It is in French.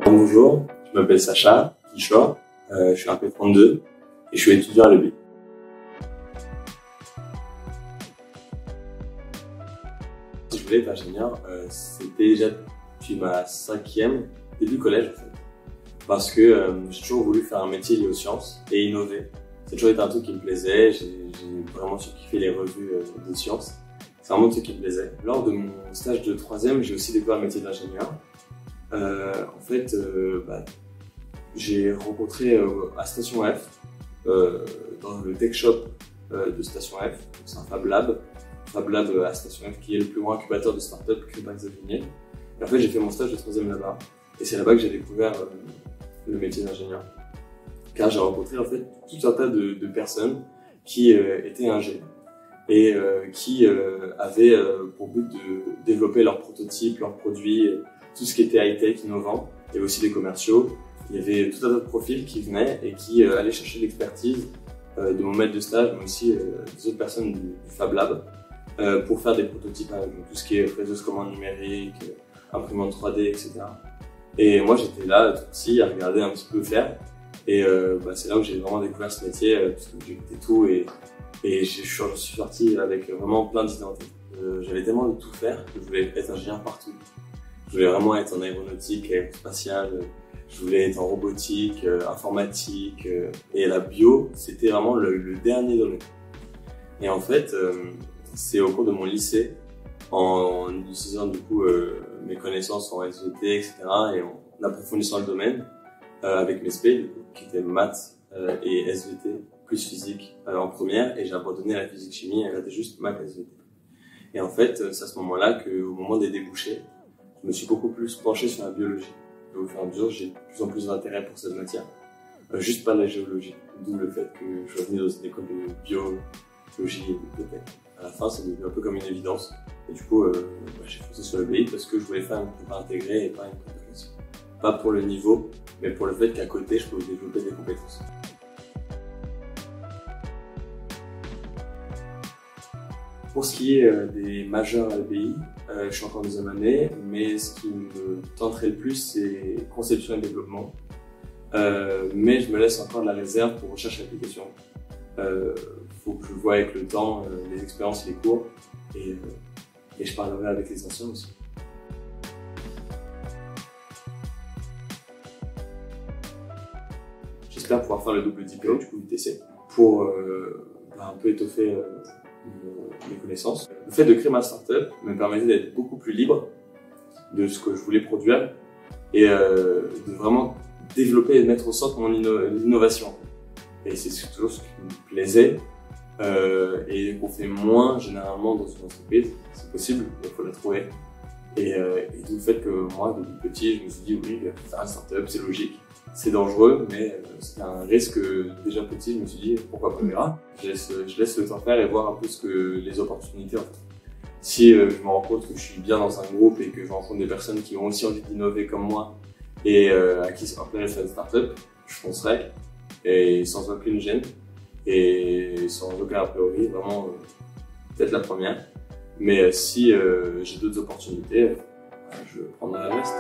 Bonjour, je m'appelle Sacha Kishore, je suis un P32 et je suis étudiant à l'EBI. Je voulais être ingénieur, c'était déjà depuis ma 5e, début collège en fait. Parce que j'ai toujours voulu faire un métier lié aux sciences et innover. C'est toujours été un truc qui me plaisait, j'ai vraiment surkiffé les revues de sciences. C'est vraiment un truc qui me plaisait. Lors de mon stage de 3e, j'ai aussi découvert le métier d'ingénieur. En fait, j'ai rencontré à Station F, dans le tech shop de Station F, c'est un Fab Lab à Station F qui est le plus grand incubateur de start-up créé par Xavier. Et en fait, j'ai fait mon stage de 3e là-bas. Et c'est là-bas que j'ai découvert le métier d'ingénieur. Car j'ai rencontré en fait tout un tas de personnes qui étaient ingénieurs et qui avaient pour but de développer leurs prototypes, leurs produits, tout ce qui était high-tech, innovant. Il y avait aussi des commerciaux. Il y avait tout un tas de profils qui venaient et qui allaient chercher l'expertise de mon maître de stage, mais aussi des autres personnes du Fab Lab pour faire des prototypes avec tout ce qui est fraiseuse commande numérique, imprimante 3D, etc. Et moi j'étais là tout petit à regarder un petit peu faire et c'est là où j'ai vraiment découvert ce métier parce que j'écoutais tout et je suis sorti avec vraiment plein d'idées en tête. J'avais tellement de tout faire que je voulais être ingénieur partout. Je voulais vraiment être en aéronautique, aérospatiale, je voulais être en robotique, informatique et la bio, c'était vraiment le dernier domaine. Et en fait, c'est au cours de mon lycée, en utilisant du coup mes connaissances en SVT, etc. et en approfondissant le domaine avec mes spé, du coup, qui étaient maths et SVT plus physique en première, et j'ai abandonné la physique-chimie et j'étais juste maths SVT. Et en fait, c'est à ce moment-là qu'au moment des débouchés, je me suis beaucoup plus penché sur la biologie. Et au fur et à mesure, j'ai de plus en plus d'intérêt pour cette matière. Juste pas la géologie, d'où le fait que je suis venu dans une école de biologie et de bibliothèque. À la fin, c'est devenu un peu comme une évidence. Et du coup, j'ai foncé sur le BI parce que je voulais faire une prépa intégrée et pas une prépa classique. Pas pour le niveau, mais pour le fait qu'à côté, je peux développer des compétences. Pour ce qui est des majeurs à l'EBI, je suis encore en 2e année, mais ce qui me tenterait le plus, c'est conception et développement. Mais je me laisse encore de la réserve pour recherche et application. Faut que je vois avec le temps les expériences et les cours, et je parlerai avec les anciens aussi. J'espère pouvoir faire le double diplôme, du coup UTC, pour un peu étoffer mes connaissances. Le fait de créer ma startup me permettait d'être beaucoup plus libre de ce que je voulais produire et de vraiment développer et de mettre au centre l'innovation. Et c'est toujours ce qui me plaisait et qu'on fait moins généralement dans une entreprise. C'est possible, il faut la trouver. Et tout le fait que moi, depuis petit, je me suis dit oui, faire une startup, c'est logique. C'est dangereux, mais c'est un risque. Déjà petit, je me suis dit pourquoi pas, on verra. Je laisse le temps faire et voir un peu ce que les opportunités en fait. Si je me rends compte que je suis bien dans un groupe et que je rencontre des personnes qui ont aussi envie d'innover comme moi et à qui ça leur plairait de faire une startup, je foncerai et sans aucune gêne et sans aucun a priori, vraiment peut-être la première. Mais si j'ai d'autres opportunités, je prendrai la reste.